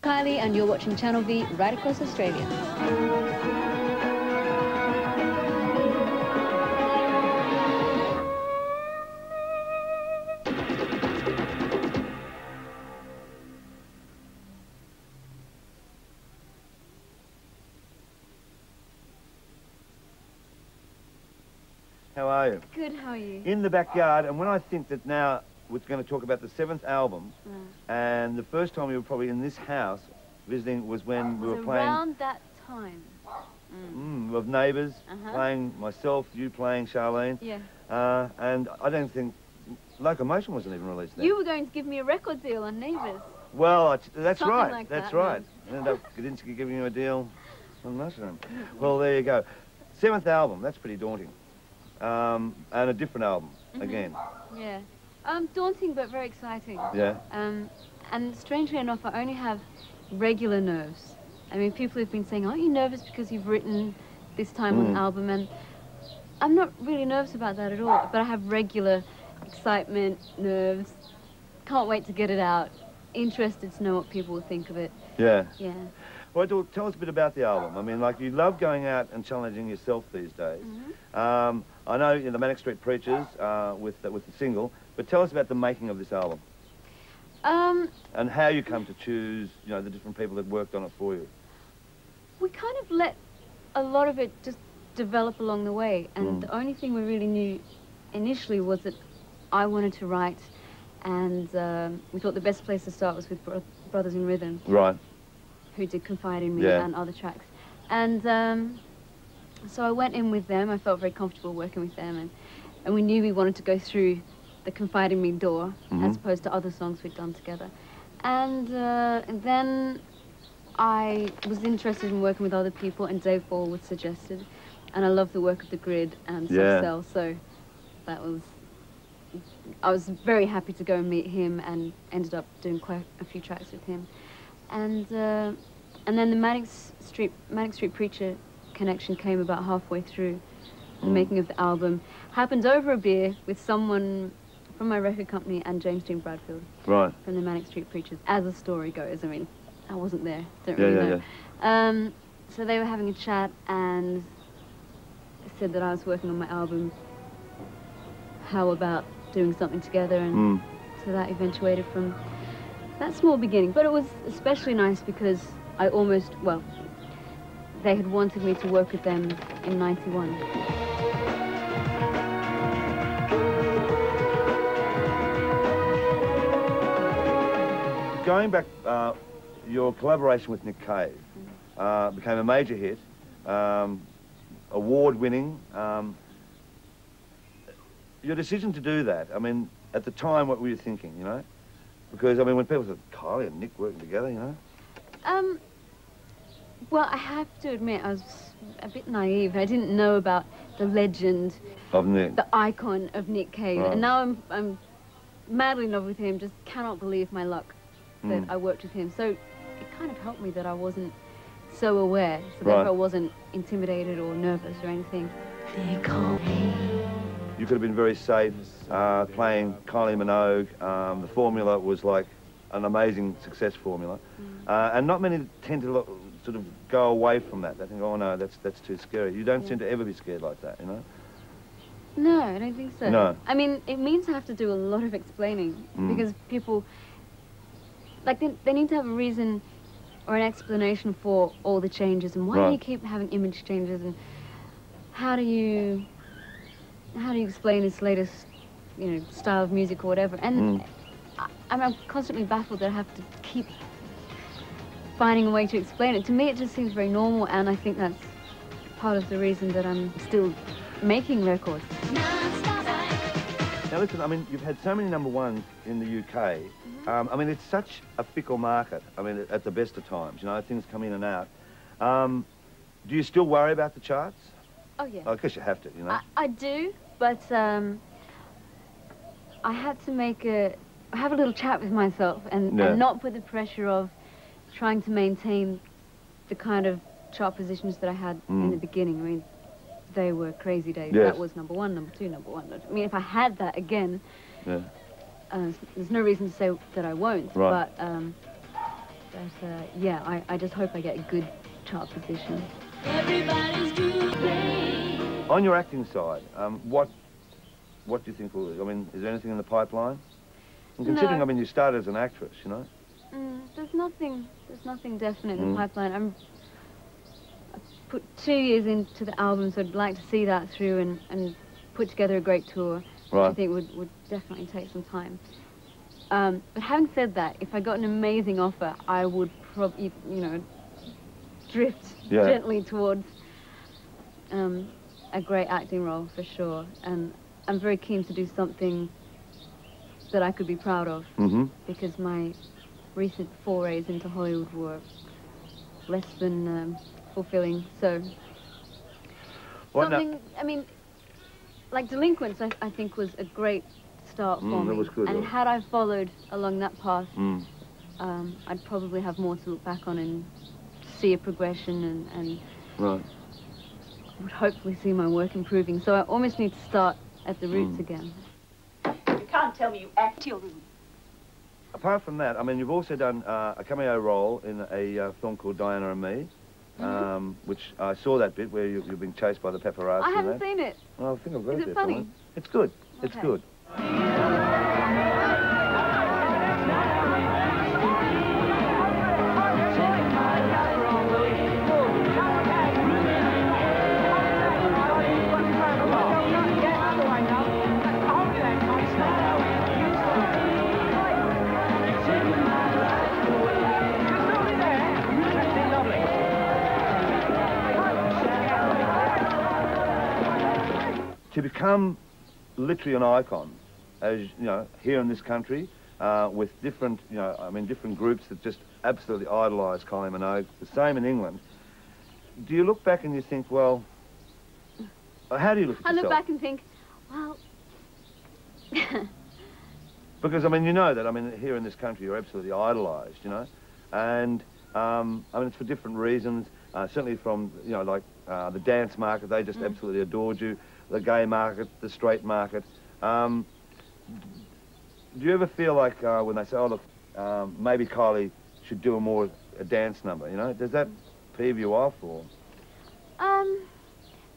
Kylie, and you're watching Channel V right across Australia. How are you? Good, how are you? In the backyard, and when I think that now we're going to talk about the 7th album, and the first time we were probably in this house visiting was when we were playing... around that time. Of Neighbours, playing myself, you playing Charlene. Yeah. And I don't think Locomotion wasn't even released then. You were going to give me a record deal on Neighbours. Well, that's Something right, like that's that, right. yeah. Ended up Gadinsky giving you a deal on Mushroom. Well, there you go. 7th album, that's pretty daunting. And a different album, again. Yeah. Daunting but very exciting. Yeah. And strangely enough, I only have regular nerves. I mean, people have been saying, aren't you nervous because you've written this time on an album? And I'm not really nervous about that at all, but I have regular excitement, nerves, can't wait to get it out, interested to know what people will think of it. Yeah. Yeah. Well, tell us a bit about the album. I mean, like, you love going out and challenging yourself these days. I know in the Manic Street Preachers with the single, but tell us about the making of this album. And how you come to choose, you know, the different people that worked on it for you. We kind of let a lot of it just develop along the way, and the only thing we really knew initially was that I wanted to write, and we thought the best place to start was with Brothers in Rhythm. Right. Who did Confide in Me and other tracks. And so I went in with them. I felt very comfortable working with them, and we knew we wanted to go through the Confide in Me door as opposed to other songs we'd done together. And then I was interested in working with other people, and Dave Ball was suggested, and I love the work of The Grid and Soft Cell, so that was... I was very happy to go and meet him, and ended up doing quite a few tracks with him. And then the Manic Street Preacher connection came about halfway through the making of the album. Happened over a beer with someone from my record company and James Dean Bradfield. Right. From the Manic Street Preachers, as the story goes. I mean, I wasn't there, don't really know. So they were having a chat and said that I was working on my album. How about doing something together? And so that eventuated from that small beginning. But it was especially nice because I almost, well, they had wanted me to work with them in '91. Going back, your collaboration with Nick Cave became a major hit, award-winning. Your decision to do that, I mean, at the time, what were you thinking, you know? Because, I mean, when people said, Kylie and Nick working together, you know? Well, I have to admit, I was a bit naive. I didn't know about the legend of Nick, the icon of Nick Cave. Right. And now I'm madly in love with him, just cannot believe my luck that I worked with him. So it kind of helped me that I wasn't so aware, so therefore I wasn't intimidated or nervous or anything. You could have been very safe playing Kylie Minogue. The formula was like an amazing success formula. And not many tend to sort of go away from that. They think, oh no, that's too scary. You don't seem to ever be scared like that, you know? No, I don't think so. No. I mean, it means I have to do a lot of explaining because people, like, they need to have a reason or an explanation for all the changes and why do you keep having image changes and how do you explain this latest, you know, style of music or whatever. And I'm constantly baffled that I have to keep finding a way to explain it. To me, it just seems very normal, and I think that's part of the reason that I'm still making records. Now listen, I mean, you've had so many #1s in the UK. I mean, it's such a fickle market. I mean, at the best of times, you know, things come in and out. Do you still worry about the charts? Oh, yeah. I guess you have to, you know. I do, but I had to have a little chat with myself and not put the pressure of trying to maintain the kind of chart positions that I had in the beginning. I mean, they were crazy days. That was #1, #2, #1. I mean, if I had that again, there's no reason to say that I won't, but But yeah, I just hope I get a good chart position. On your acting side, what do you think will, I mean, is there anything in the pipeline? And considering, No. I mean, you started as an actress, you know? There's nothing definite in the pipeline. I put 2 years into the album, so I'd like to see that through and put together a great tour, which I think would definitely take some time. But having said that, if I got an amazing offer, I would probably, you know, drift gently towards a great acting role for sure. And I'm very keen to do something that I could be proud of, because my recent forays into Hollywood were less than fulfilling. So something, I mean, like Delinquents, I think was a great start for me. That was good, and had I followed along that path, I'd probably have more to look back on and see a progression and would hopefully see my work improving. So I almost need to start at the roots again. You can't tell me you act children. Apart from that, I mean, you've also done a cameo role in a film called Diana and Me, which I saw that bit where you're being chased by the paparazzi. I haven't seen it. Well, I think I've got it there. Is it funny? It's good. Okay. It's good. To become literally an icon, as you know, here in this country, with different, you know, I mean, different groups that just absolutely idolise Kylie Minogue. The same in England. Do you look back and you think, well, how do you look at yourself? I look back and think, well, because I mean, you know that, I mean, here in this country, you're absolutely idolised, you know, and I mean, it's for different reasons. Certainly from, you know, like the dance market, they just absolutely adored you. The gay market, the straight market. Do you ever feel like when they say, oh, look, maybe Kylie should do a dance number, you know? Does that peeve you off, or?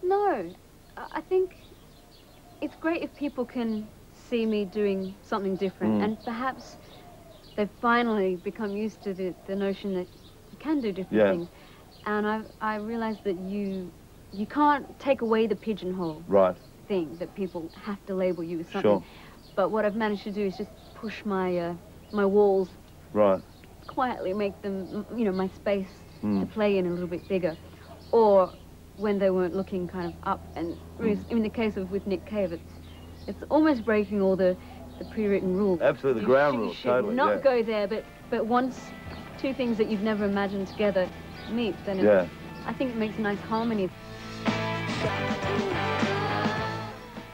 No. I think it's great if people can see me doing something different, and perhaps they've finally become used to the notion that you can do different things. And I realised that you can't take away the pigeonhole thing that people have to label you as something. Sure. But what I've managed to do is just push my my walls quietly, make them, you know, my space to play in a little bit bigger. Or when they weren't looking, kind of up. And in the case of with Nick Cave, it's almost breaking all the pre-written rules. Absolutely, the ground rules, totally. Not go there, but once two things that you've never imagined together meet, then I think it makes a nice harmony.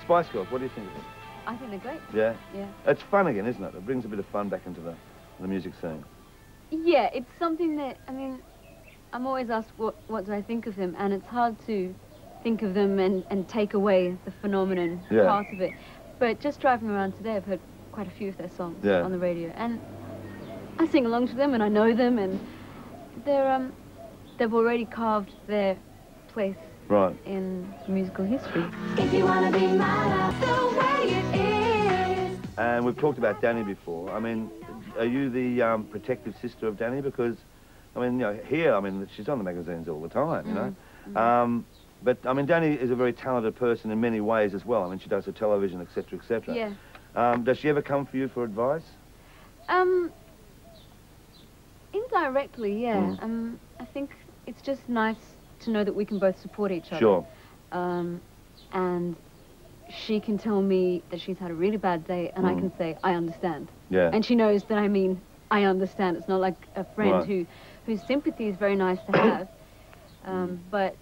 Spice Girls, what do you think of it? I think they're great. Yeah? Yeah. It's fun again, isn't it? It brings a bit of fun back into the music scene. Yeah, it's something that, I mean, I'm always asked what do I think of them, and it's hard to think of them and take away the phenomenon part of it. But just driving around today, I've heard quite a few of their songs on the radio, and I sing along to them, and I know them, and they've already carved their place in musical history. If you want to be my love the way it is. And we've talked about Danny before. I mean, are you the protective sister of Danny? Because, I mean, you know, here, I mean, she's on the magazines all the time, you know. But, I mean, Danny is a very talented person in many ways as well. I mean, she does the television, etc., etc. Yeah. Does she ever come for you for advice? Indirectly, yeah. I think it's just nice to know that we can both support each other. Sure. And she can tell me that she's had a really bad day, and I can say, I understand. Yeah. And she knows that I mean, I understand. It's not like a friend whose sympathy is very nice to have. But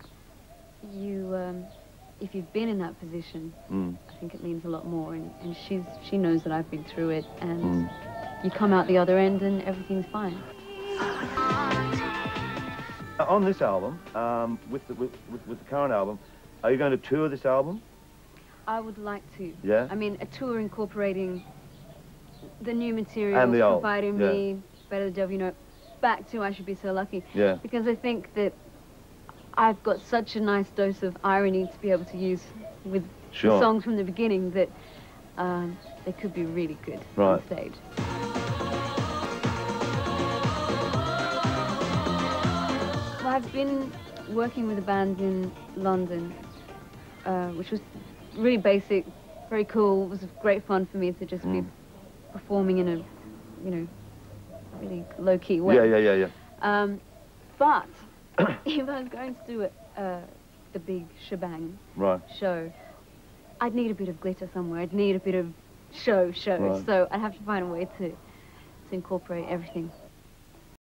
if you've been in that position, I think it means a lot more. And she knows that I've been through it, and you come out the other end and everything's fine. On this album, with the current album, are you going to tour this album? I would like to. Yeah? I mean, a tour incorporating the new material, and the old. Providing Me, Better the Devil You Know, back to I Should Be So Lucky. Yeah. Because I think that I've got such a nice dose of irony to be able to use with the songs from the beginning that they could be really good on stage. Well, I've been working with a band in London, which was really basic, very cool. It was great fun for me to just be performing in a, you know, really low-key way. Yeah. But if I was going to do the big shebang show, I'd need a bit of glitter somewhere. I'd need a bit of show. So I'd have to find a way to incorporate everything.